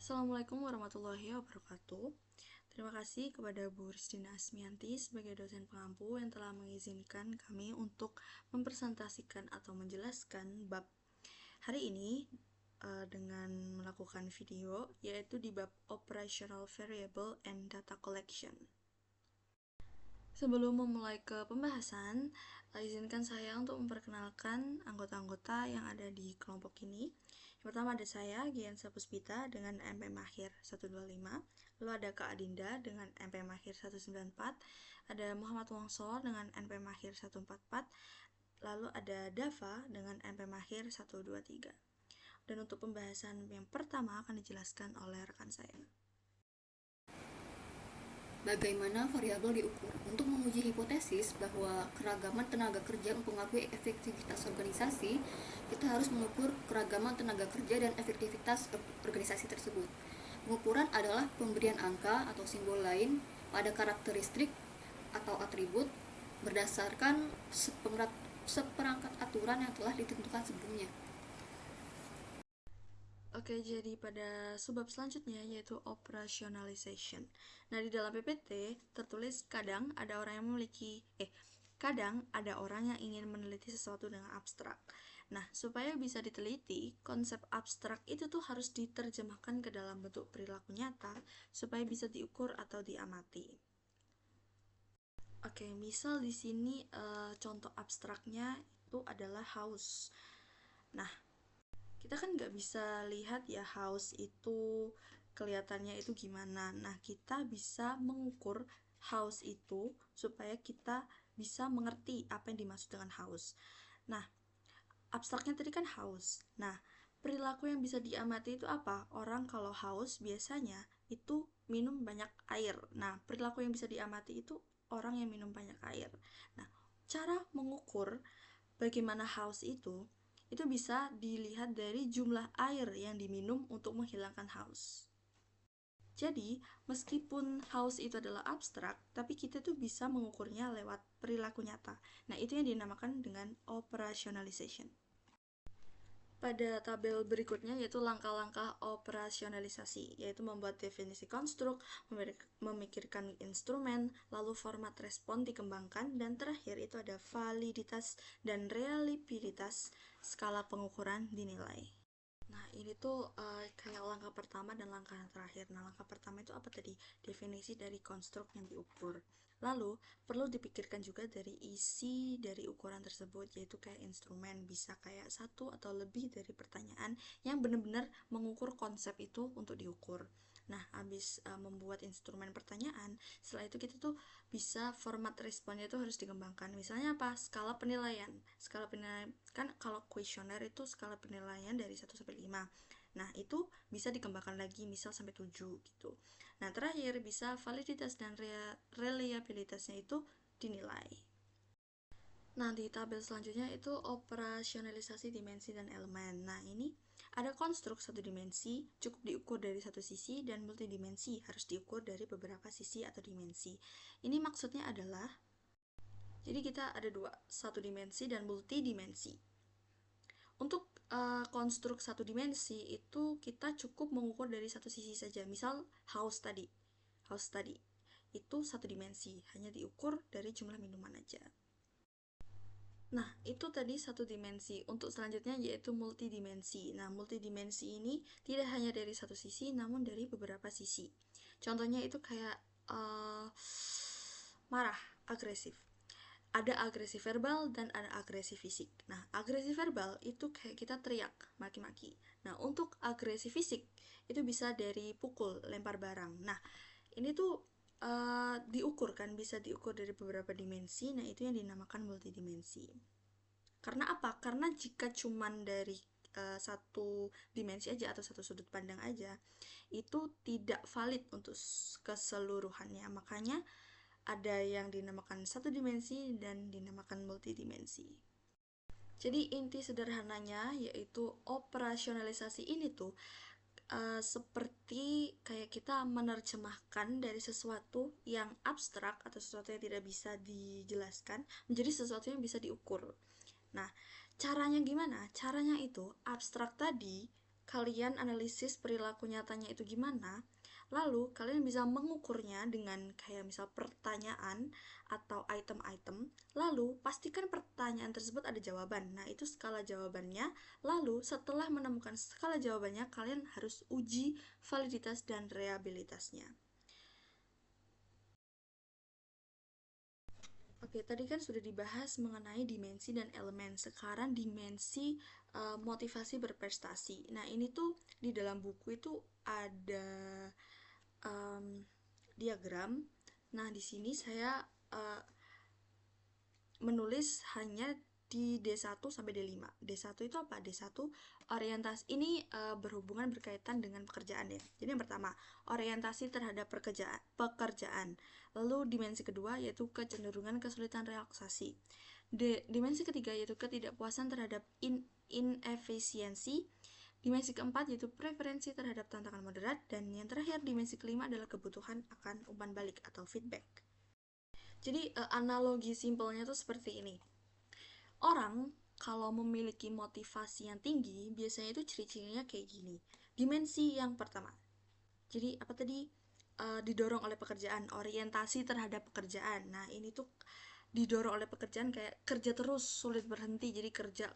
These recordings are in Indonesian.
Assalamualaikum warahmatullahi wabarakatuh. Terima kasih kepada Bu Risdina Asmianti sebagai dosen pengampu yang telah mengizinkan kami untuk mempresentasikan atau menjelaskan bab hari ini dengan melakukan video, yaitu di bab Operational Variable and Data Collection. Sebelum memulai ke pembahasan, izinkan saya untuk memperkenalkan anggota-anggota yang ada di kelompok ini. Yang pertama ada saya, Giansa Puspita dengan MP Mahir 125. Lalu ada Kak Adinda dengan MP Mahir 194. Ada Muhammad Wongso dengan MP Mahir 144. Lalu ada Dava dengan MP Mahir 123. Dan untuk pembahasan yang pertama akan dijelaskan oleh rekan saya. Bagaimana variabel diukur? Untuk menguji hipotesis bahwa keragaman tenaga kerja mempengaruhi efektivitas organisasi, kita harus mengukur keragaman tenaga kerja dan efektivitas organisasi tersebut. Pengukuran adalah pemberian angka atau simbol lain pada karakteristik atau atribut berdasarkan seperangkat aturan yang telah ditentukan sebelumnya. Oke, jadi pada subbab selanjutnya yaitu operationalization. Nah, di dalam PPT tertulis kadang ada orang yang ingin meneliti sesuatu dengan abstrak. Nah, supaya bisa diteliti, konsep abstrak itu tuh harus diterjemahkan ke dalam bentuk perilaku nyata supaya bisa diukur atau diamati. Oke, misal di sini contoh abstraknya itu adalah house. Nah, kita kan nggak bisa lihat ya house itu kelihatannya itu gimana. Nah, kita bisa mengukur house itu supaya kita bisa mengerti apa yang dimaksud dengan house. Nah, abstraknya tadi kan house. Nah, perilaku yang bisa diamati itu apa? Orang kalau haus biasanya itu minum banyak air. Nah, perilaku yang bisa diamati itu orang yang minum banyak air. Nah, cara mengukur bagaimana haus itu bisa dilihat dari jumlah air yang diminum untuk menghilangkan haus. Jadi, meskipun haus itu adalah abstrak, tapi kita tuh bisa mengukurnya lewat perilaku nyata. Nah, itu yang dinamakan dengan operationalization. Pada tabel berikutnya yaitu langkah-langkah operasionalisasi, yaitu membuat definisi konstruk, memikirkan instrumen, lalu format respon dikembangkan, dan terakhir itu ada validitas dan reliabilitas skala pengukuran dinilai. Nah, ini tuh kayak langkah pertama dan langkah terakhir. Nah, langkah pertama itu apa tadi? Definisi dari konstruk yang diukur. Lalu, perlu dipikirkan juga dari isi dari ukuran tersebut, yaitu kayak instrumen, bisa kayak satu atau lebih dari pertanyaan yang benar-benar mengukur konsep itu untuk diukur. Nah, habis membuat instrumen pertanyaan, setelah itu kita tuh bisa format responnya itu harus dikembangkan. Misalnya apa? Skala penilaian. Skala penilaian kan kalau kuesioner itu skala penilaian dari 1 sampai 5. Nah, itu bisa dikembangkan lagi misal sampai 7 gitu. Nah, terakhir bisa validitas dan reliabilitasnya itu dinilai. Nah, di tabel selanjutnya itu operasionalisasi dimensi dan elemen. Nah, ini ada konstruk satu dimensi, cukup diukur dari satu sisi, dan multidimensi harus diukur dari beberapa sisi atau dimensi. Ini maksudnya adalah, jadi kita ada dua, satu dimensi dan multidimensi. Untuk konstruk satu dimensi itu kita cukup mengukur dari satu sisi saja. Misal house tadi itu satu dimensi, hanya diukur dari jumlah minuman aja. Nah, itu tadi satu dimensi. Untuk selanjutnya yaitu multidimensi. Nah, multidimensi ini tidak hanya dari satu sisi, namun dari beberapa sisi. Contohnya itu kayak marah, agresif. Ada agresi verbal dan ada agresi fisik. Nah, agresi verbal itu kayak kita teriak, maki-maki. Nah, untuk agresi fisik itu bisa dari pukul, lempar barang. Nah, ini tuh diukur kan, bisa diukur dari beberapa dimensi. Nah, itu yang dinamakan multidimensi. Karena apa? Karena jika cuman dari satu dimensi aja atau satu sudut pandang aja, itu tidak valid untuk keseluruhannya. Makanya ada yang dinamakan satu dimensi dan dinamakan multidimensi. Jadi inti sederhananya yaitu operasionalisasi ini tuh seperti kayak kita menerjemahkan dari sesuatu yang abstrak atau sesuatu yang tidak bisa dijelaskan menjadi sesuatu yang bisa diukur. Nah, caranya gimana? Caranya itu abstrak tadi kalian analisis perilaku nyatanya itu gimana, lalu kalian bisa mengukurnya dengan kayak misal pertanyaan atau item-item, lalu pastikan pertanyaan tersebut ada jawaban. Nah, itu skala jawabannya. Lalu setelah menemukan skala jawabannya, kalian harus uji validitas dan reliabilitasnya. Oke, tadi kan sudah dibahas mengenai dimensi dan elemen. Sekarang dimensi motivasi berprestasi. Nah, ini tuh di dalam buku itu ada diagram. Nah, di sini saya menulis hanya di D1 sampai D5. D1 itu apa? D1 orientasi. Ini berhubungan berkaitan dengan pekerjaan ya. Jadi yang pertama, orientasi terhadap pekerjaan. Lalu dimensi kedua yaitu kecenderungan kesulitan relaksasi. Dimensi ketiga yaitu ketidakpuasan terhadap inefisiensi. Dimensi keempat yaitu preferensi terhadap tantangan moderat. Dan yang terakhir, dimensi kelima adalah kebutuhan akan umpan balik atau feedback. Jadi analogi simpelnya tuh seperti ini. Orang kalau memiliki motivasi yang tinggi, biasanya itu ciri-cirinya kayak gini. Dimensi yang pertama. Jadi apa tadi? Didorong oleh pekerjaan, orientasi terhadap pekerjaan. Nah, ini tuh didorong oleh pekerjaan kayak kerja terus, sulit berhenti, jadi kerja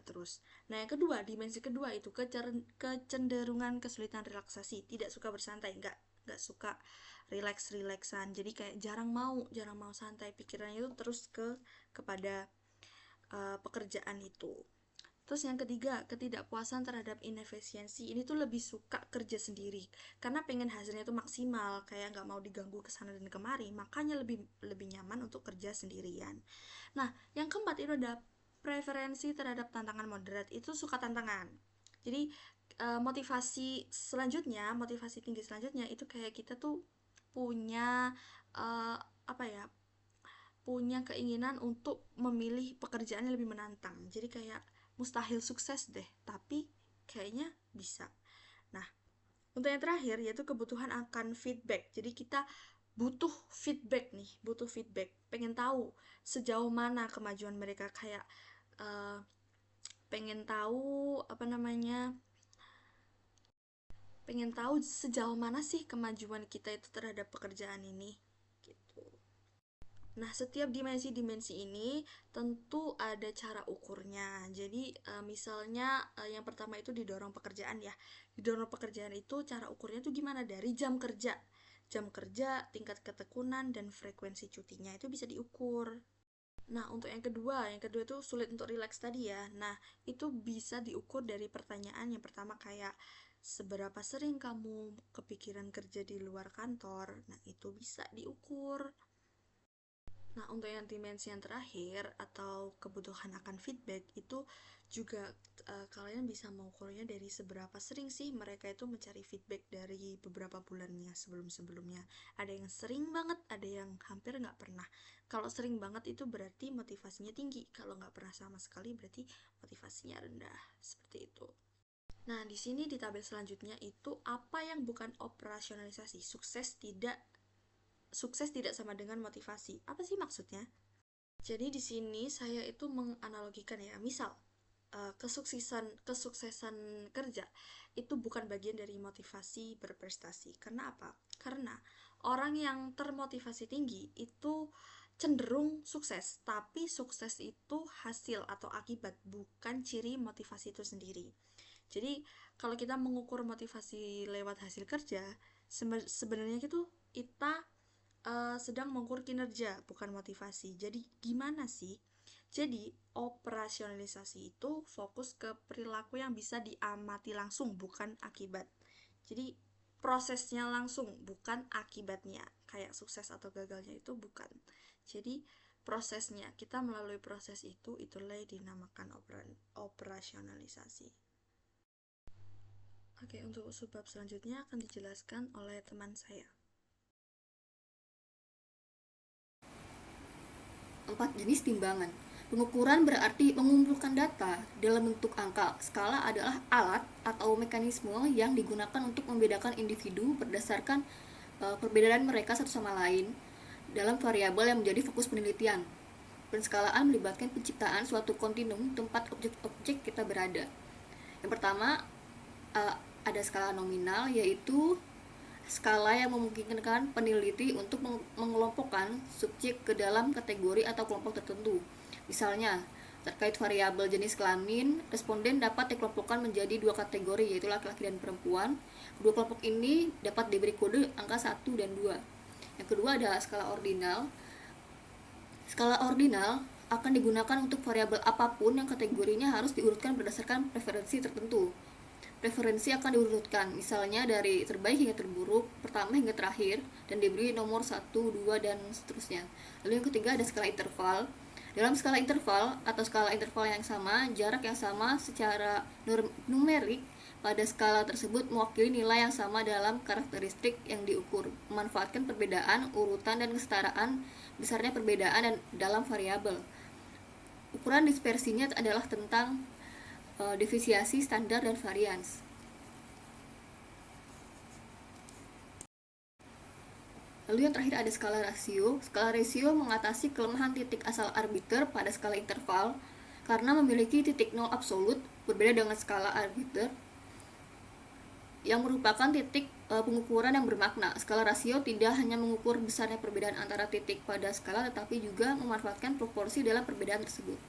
terus. Nah, yang kedua, dimensi kedua itu kecenderungan kesulitan relaksasi, tidak suka bersantai, nggak suka relaksan, jadi kayak jarang mau santai, pikirannya itu terus kepada pekerjaan itu. Terus yang ketiga, ketidakpuasan terhadap inefisiensi. Ini tuh lebih suka kerja sendiri karena pengen hasilnya tuh maksimal, kayak nggak mau diganggu kesana dan kemari, makanya lebih nyaman untuk kerja sendirian. Nah, yang keempat itu ada preferensi terhadap tantangan moderat. Itu suka tantangan. Jadi motivasi tinggi selanjutnya itu kayak kita tuh punya apa ya? Punya keinginan untuk memilih pekerjaan yang lebih menantang. Jadi kayak mustahil sukses deh, tapi kayaknya bisa. Nah, untuk yang terakhir yaitu kebutuhan akan feedback. Jadi kita butuh feedback nih, pengen tahu sejauh mana kemajuan mereka, kayak pengen tahu pengen tahu sejauh mana sih kemajuan kita itu terhadap pekerjaan ini gitu. Nah, setiap dimensi-dimensi ini tentu ada cara ukurnya. Jadi, misalnya yang pertama itu didorong pekerjaan ya. Didorong pekerjaan itu cara ukurnya itu gimana? Dari jam kerja. Jam kerja, tingkat ketekunan, dan frekuensi cutinya itu bisa diukur. Nah, untuk yang kedua itu sulit untuk rileks tadi ya. Nah, itu bisa diukur dari pertanyaan yang pertama kayak seberapa sering kamu kepikiran kerja di luar kantor. Nah, itu bisa diukur. Nah, untuk yang dimensi yang terakhir atau kebutuhan akan feedback itu juga kalian bisa mengukurnya dari seberapa sering sih mereka itu mencari feedback dari beberapa bulannya sebelum-sebelumnya. Ada yang sering banget, ada yang hampir nggak pernah. Kalau sering banget itu berarti motivasinya tinggi. Kalau nggak pernah sama sekali berarti motivasinya rendah. Seperti itu. Nah, di sini di tabel selanjutnya itu apa yang bukan operasionalisasi. Sukses tidak sama dengan motivasi. Apa sih maksudnya? Jadi di sini saya itu menganalogikan ya, misal kesuksesan kerja itu bukan bagian dari motivasi berprestasi. Karena apa? Karena orang yang termotivasi tinggi itu cenderung sukses, tapi sukses itu hasil atau akibat, bukan ciri motivasi itu sendiri. Jadi kalau kita mengukur motivasi lewat hasil kerja, sebenarnya itu kita sedang mengukur kinerja, bukan motivasi. Jadi gimana sih? Jadi operasionalisasi itu fokus ke perilaku yang bisa diamati langsung, bukan akibat. Jadi prosesnya langsung, bukan akibatnya. Kayak sukses atau gagalnya itu bukan. Jadi prosesnya, kita melalui proses itulah dinamakan operasionalisasi. Oke, untuk subbab selanjutnya akan dijelaskan oleh teman saya. 4 jenis timbangan. Pengukuran berarti mengumpulkan data dalam bentuk angka. Skala adalah alat atau mekanisme yang digunakan untuk membedakan individu berdasarkan perbedaan mereka satu sama lain dalam variabel yang menjadi fokus penelitian. Penskalaan melibatkan penciptaan suatu kontinum tempat objek-objek kita berada. Yang pertama, ada skala nominal, yaitu skala yang memungkinkan peneliti untuk mengelompokkan subjek ke dalam kategori atau kelompok tertentu. Misalnya, terkait variabel jenis kelamin, responden dapat dikelompokkan menjadi 2 kategori, yaitu laki-laki dan perempuan. Kedua kelompok ini dapat diberi kode angka 1 dan 2. Yang kedua ada skala ordinal. Skala ordinal akan digunakan untuk variabel apapun yang kategorinya harus diurutkan berdasarkan preferensi tertentu. Preferensi akan diurutkan, misalnya dari terbaik hingga terburuk, pertama hingga terakhir, dan diberi nomor 1, 2, dan seterusnya. Lalu yang ketiga ada skala interval. Dalam skala interval atau skala interval yang sama, jarak yang sama secara numerik pada skala tersebut mewakili nilai yang sama dalam karakteristik yang diukur, memanfaatkan perbedaan, urutan, dan kesetaraan besarnya perbedaan dan dalam variabel. Ukuran dispersinya adalah tentang defisiasi, standar, dan varians. Lalu yang terakhir ada skala rasio. Skala rasio mengatasi kelemahan titik asal arbiter pada skala interval karena memiliki titik nol absolut, berbeda dengan skala arbiter yang merupakan titik pengukuran yang bermakna. Skala rasio tidak hanya mengukur besarnya perbedaan antara titik pada skala, tetapi juga memanfaatkan proporsi dalam perbedaan tersebut.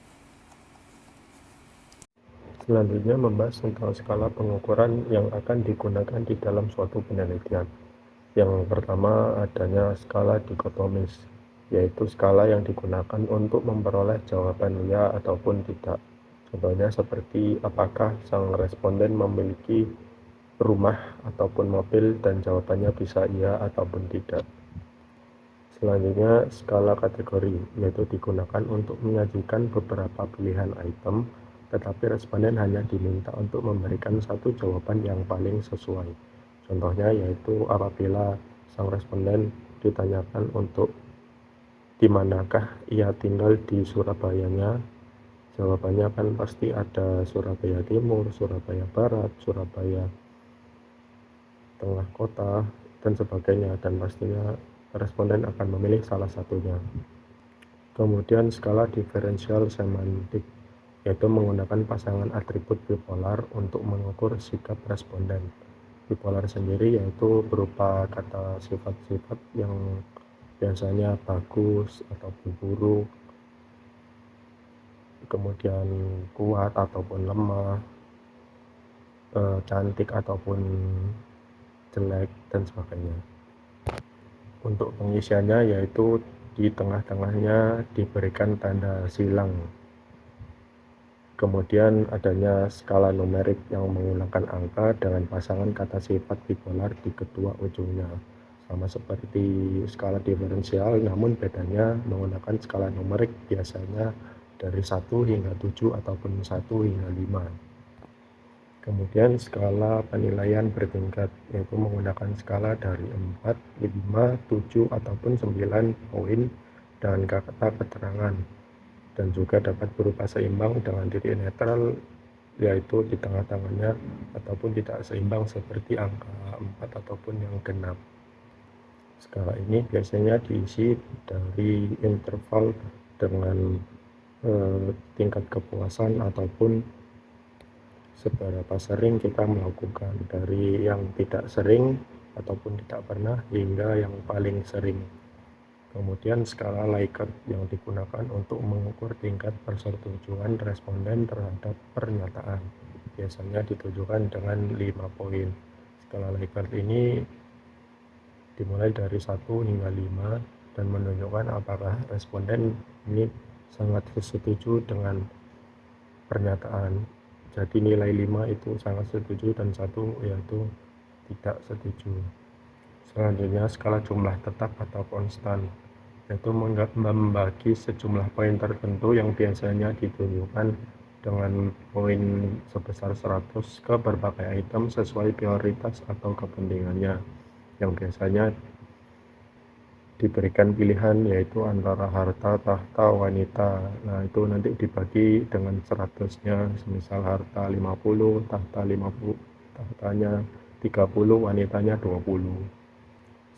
Selanjutnya membahas tentang skala pengukuran yang akan digunakan di dalam suatu penelitian. Yang pertama adanya skala dikotomis, yaitu skala yang digunakan untuk memperoleh jawaban ya ataupun tidak. Contohnya seperti apakah sang responden memiliki rumah ataupun mobil dan jawabannya bisa iya ataupun tidak. Selanjutnya skala kategori, yaitu digunakan untuk menyajikan beberapa pilihan item, tetapi responden hanya diminta untuk memberikan satu jawaban yang paling sesuai. Contohnya yaitu apabila sang responden ditanyakan untuk di manakah ia tinggal di Surabayanya, jawabannya kan pasti ada Surabaya Timur, Surabaya Barat, Surabaya Tengah Kota, dan sebagainya, dan pastinya responden akan memilih salah satunya. Kemudian skala diferensial semantik, yaitu menggunakan pasangan atribut bipolar untuk mengukur sikap responden. Bipolar sendiri yaitu berupa kata sifat-sifat yang biasanya bagus ataupun buruk, kemudian kuat ataupun lemah, cantik ataupun jelek, dan sebagainya. Untuk pengisiannya yaitu di tengah-tengahnya diberikan tanda silang. Kemudian adanya skala numerik yang menggunakan angka dengan pasangan kata sifat bipolar di kedua ujungnya. Sama seperti skala diferensial, namun bedanya menggunakan skala numerik biasanya dari 1 hingga 7 ataupun 1 hingga 5. Kemudian skala penilaian bertingkat, yaitu menggunakan skala dari 4, 5, 7, ataupun 9 poin dengan kata keterangan, dan juga dapat berupa seimbang dengan titik netral, yaitu di tengah-tengahnya, ataupun tidak seimbang seperti angka 4 ataupun yang genap. Skala ini biasanya diisi dari interval dengan tingkat kepuasan ataupun seberapa sering kita melakukan, dari yang tidak sering ataupun tidak pernah hingga yang paling sering. Kemudian skala Likert yang digunakan untuk mengukur tingkat persetujuan responden terhadap pernyataan, biasanya ditujukan dengan 5 poin. Skala Likert ini dimulai dari 1 hingga 5 dan menunjukkan apakah responden ini sangat setuju dengan pernyataan. Jadi nilai 5 itu sangat setuju dan 1 yaitu tidak setuju. Selanjutnya skala jumlah tetap atau konstan, yaitu membagi sejumlah poin tertentu yang biasanya ditunjukkan dengan poin sebesar 100 ke berbagai item sesuai prioritas atau kepentingannya, yang biasanya diberikan pilihan yaitu antara harta, tahta, wanita. Nah itu nanti dibagi dengan 100-nya, semisal harta 50, tahta 50, tahtanya 30, wanitanya 20.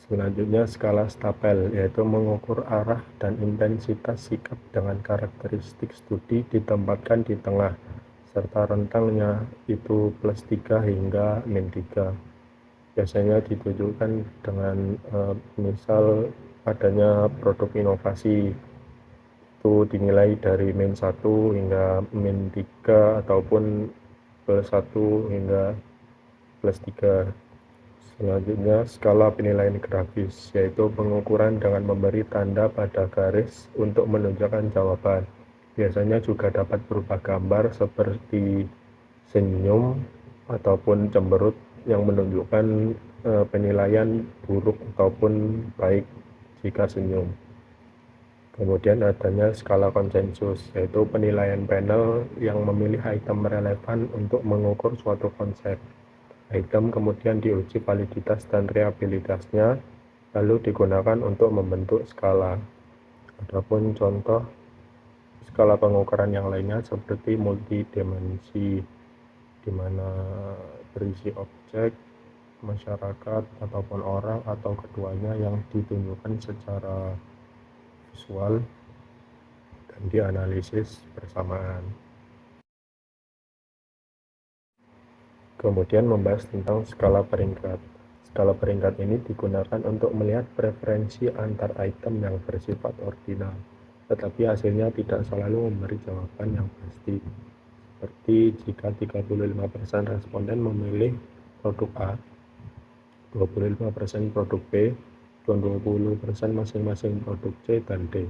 Selanjutnya skala stapel, yaitu mengukur arah dan intensitas sikap dengan karakteristik studi ditempatkan di tengah, serta rentangnya itu +3 hingga -3. Biasanya ditunjukkan dengan misal adanya produk inovasi itu dinilai dari -1 hingga -3 ataupun +1 hingga +3. Selanjutnya, skala penilaian grafis, yaitu pengukuran dengan memberi tanda pada garis untuk menunjukkan jawaban. Biasanya juga dapat berupa gambar seperti senyum ataupun cemberut yang menunjukkan penilaian buruk ataupun baik jika senyum. Kemudian adanya skala konsensus, yaitu penilaian panel yang memilih item relevan untuk mengukur suatu konsep. Item kemudian diuji validitas dan reliabilitasnya, lalu digunakan untuk membentuk skala. Adapun contoh skala pengukuran yang lainnya seperti multidimensi, di mana berisi objek, masyarakat, ataupun orang, atau keduanya yang ditunjukkan secara visual dan dianalisis bersamaan. Kemudian membahas tentang skala peringkat. Skala peringkat ini digunakan untuk melihat preferensi antar item yang bersifat ordinal, tetapi hasilnya tidak selalu memberi jawaban yang pasti. Seperti jika 35% responden memilih produk A, 25% produk B, dan 20% masing-masing produk C dan D.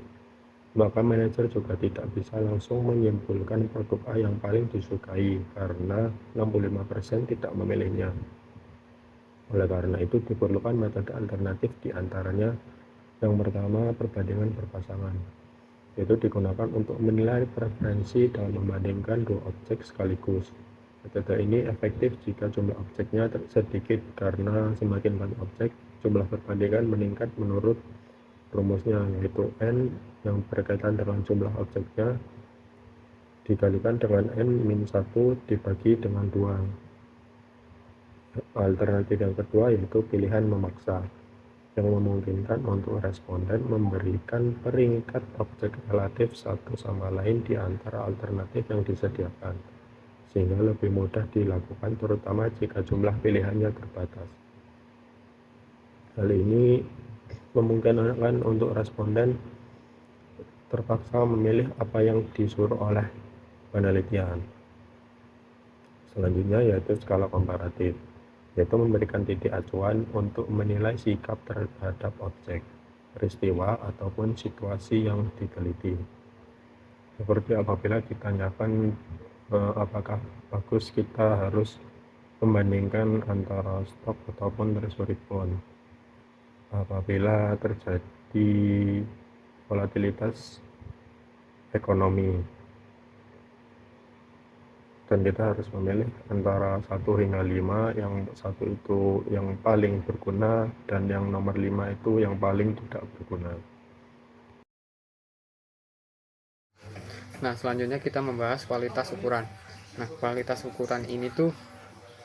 Maka manajer juga tidak bisa langsung menyimpulkan produk A yang paling disukai karena 65% tidak memilihnya. Oleh karena itu diperlukan metode alternatif di antaranya. Yang pertama, perbandingan berpasangan, yaitu digunakan untuk menilai preferensi dalam membandingkan dua objek sekaligus. Metode ini efektif jika jumlah objeknya sedikit karena semakin banyak objek, jumlah perbandingan meningkat menurut rumusnya, yaitu N yang berkaitan dengan jumlah objeknya dikalikan dengan N-1 dibagi dengan 2. Alternatif yang kedua yaitu pilihan memaksa, yang memungkinkan untuk responden memberikan peringkat objek relatif satu sama lain di antara alternatif yang disediakan, sehingga lebih mudah dilakukan terutama jika jumlah pilihannya terbatas. Hal ini memungkinkan untuk responden terpaksa memilih apa yang disuruh oleh penelitian. Selanjutnya yaitu skala komparatif, yaitu memberikan titik acuan untuk menilai sikap terhadap objek, peristiwa, ataupun situasi yang diteliti. Seperti apabila ditanyakan apakah bagus kita harus membandingkan antara stok ataupun treasury bond. Apabila terjadi volatilitas ekonomi dan kita harus memilih antara 1 hingga 5, yang 1 itu yang paling berguna dan yang nomor 5 itu yang paling tidak berguna. Nah, selanjutnya kita membahas kualitas ukuran. Nah, kualitas ukuran ini tuh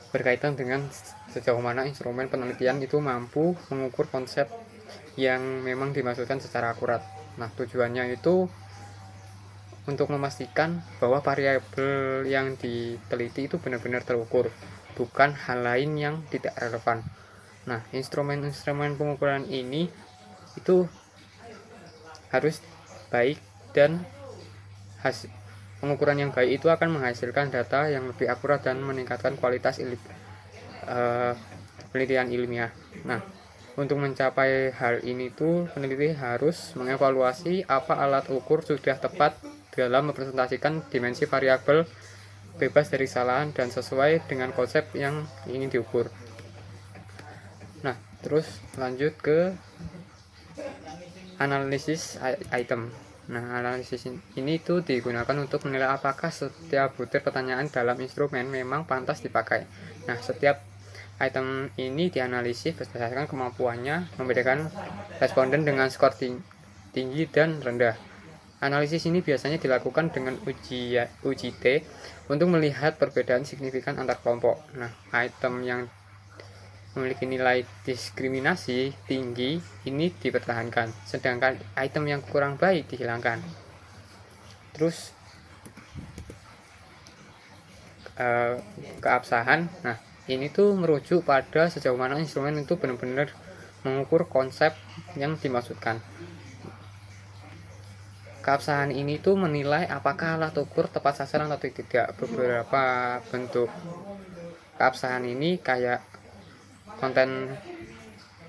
berkaitan dengan sejauh mana instrumen penelitian itu mampu mengukur konsep yang memang dimaksudkan secara akurat. Nah, tujuannya itu untuk memastikan bahwa variabel yang diteliti itu benar-benar terukur, bukan hal lain yang tidak relevan. Nah, instrumen-instrumen pengukuran ini itu harus baik, dan hasil pengukuran yang baik itu akan menghasilkan data yang lebih akurat dan meningkatkan kualitas penelitian ilmiah. Nah, untuk mencapai hal ini tuh peneliti harus mengevaluasi apa alat ukur sudah tepat dalam merepresentasikan dimensi variabel, bebas dari kesalahan dan sesuai dengan konsep yang ingin diukur. Nah, terus lanjut ke analisis item. Nah, analisis ini tuh digunakan untuk menilai apakah setiap butir pertanyaan dalam instrumen memang pantas dipakai. Nah, setiap item ini dianalisis berdasarkan kemampuannya membedakan responden dengan skor tinggi dan rendah. Analisis ini biasanya dilakukan dengan uji T untuk melihat perbedaan signifikan antar kelompok. Nah, item yang memiliki nilai diskriminasi tinggi ini dipertahankan, sedangkan item yang kurang baik dihilangkan. Terus keabsahan. Nah, ini tuh merujuk pada sejauh mana instrumen itu benar-benar mengukur konsep yang dimaksudkan. Keabsahan ini tuh menilai apakah alat ukur tepat sasaran atau tidak. Beberapa bentuk keabsahan ini kayak konten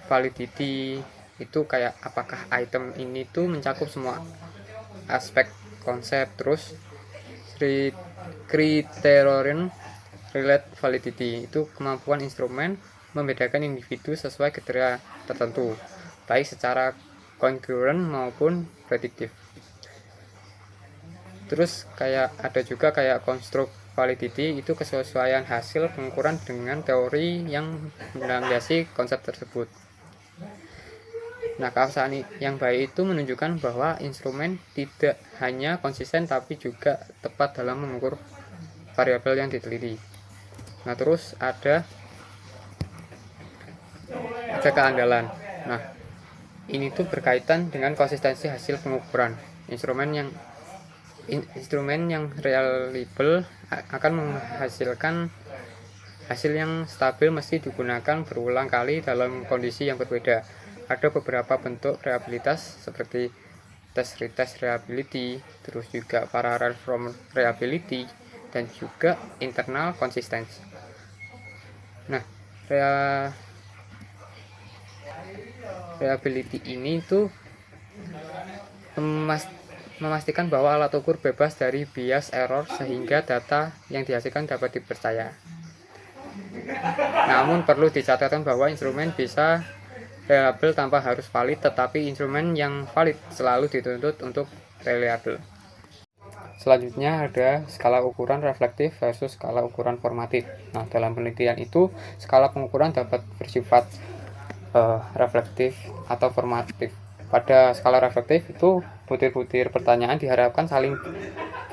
validity, itu kayak apakah item ini tuh mencakup semua aspek konsep. Terus criterion relate validity, itu kemampuan instrumen membedakan individu sesuai kriteria tertentu, baik secara congruent maupun prediktif. Terus kayak ada juga kayak construct validity, itu kesesuaian hasil pengukuran dengan teori yang melandasi konsep tersebut. Nah, keabsahan yang baik itu menunjukkan bahwa instrumen tidak hanya konsisten tapi juga tepat dalam mengukur variabel yang diteliti. Nah, terus ada keandalan. Nah, ini tuh berkaitan dengan konsistensi hasil pengukuran. Instrumen yang reliable akan menghasilkan hasil yang stabil meski digunakan berulang kali dalam kondisi yang berbeda. Ada beberapa bentuk reliabilitas seperti test-retest reliability, terus juga parallel from reliability, dan juga internal consistency. Nah, reliability ini tuh memastikan bahwa alat ukur bebas dari bias error sehingga data yang dihasilkan dapat dipercaya. Namun perlu dicatatkan bahwa instrumen bisa reliable tanpa harus valid, tetapi instrumen yang valid selalu dituntut untuk reliable. Selanjutnya ada skala ukuran reflektif versus skala ukuran formatif. Nah, dalam penelitian itu skala pengukuran dapat bersifat reflektif atau formatif. Pada skala reflektif itu butir-butir pertanyaan diharapkan saling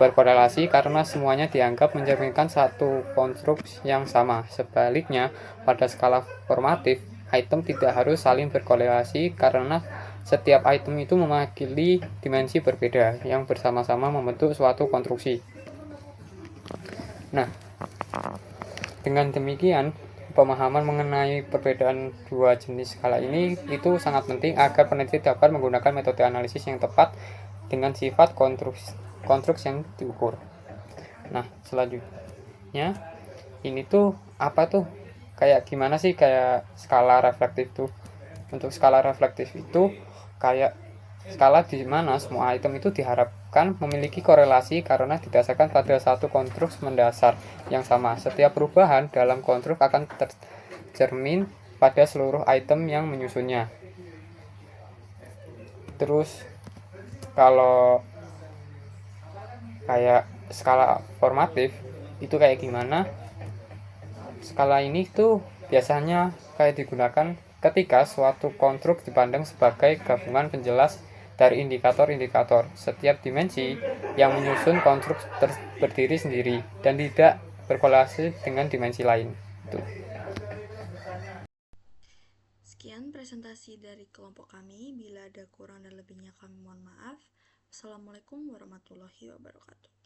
berkorelasi karena semuanya dianggap mencerminkan satu konstruksi yang sama. Sebaliknya, pada skala formatif, item tidak harus saling berkorelasi karena setiap item itu mewakili dimensi berbeda yang bersama-sama membentuk suatu konstruksi. Nah, dengan demikian, pemahaman mengenai perbedaan dua jenis skala ini itu sangat penting agar peneliti dapat menggunakan metode analisis yang tepat dengan sifat konstruksi yang diukur. Nah, selanjutnya ini tuh apa tuh? Kayak gimana sih kayak skala reflektif tuh? Untuk skala reflektif itu kayak skala di mana semua item itu diharapkan memiliki korelasi karena didasarkan pada satu konstruksi mendasar yang sama. Setiap perubahan dalam konstruksi akan tercermin pada seluruh item yang menyusunnya. Terus kalau kayak skala formatif itu kayak gimana? Skala ini tuh biasanya kayak digunakan ketika suatu konstruksi dipandang sebagai gabungan penjelas dari indikator-indikator. Setiap dimensi yang menyusun konstruksi berdiri sendiri dan tidak berkorelasi dengan dimensi lain. Itu. Sekian presentasi dari kelompok kami. Bila ada kurang dan lebihnya kami mohon maaf. Wassalamualaikum warahmatullahi wabarakatuh.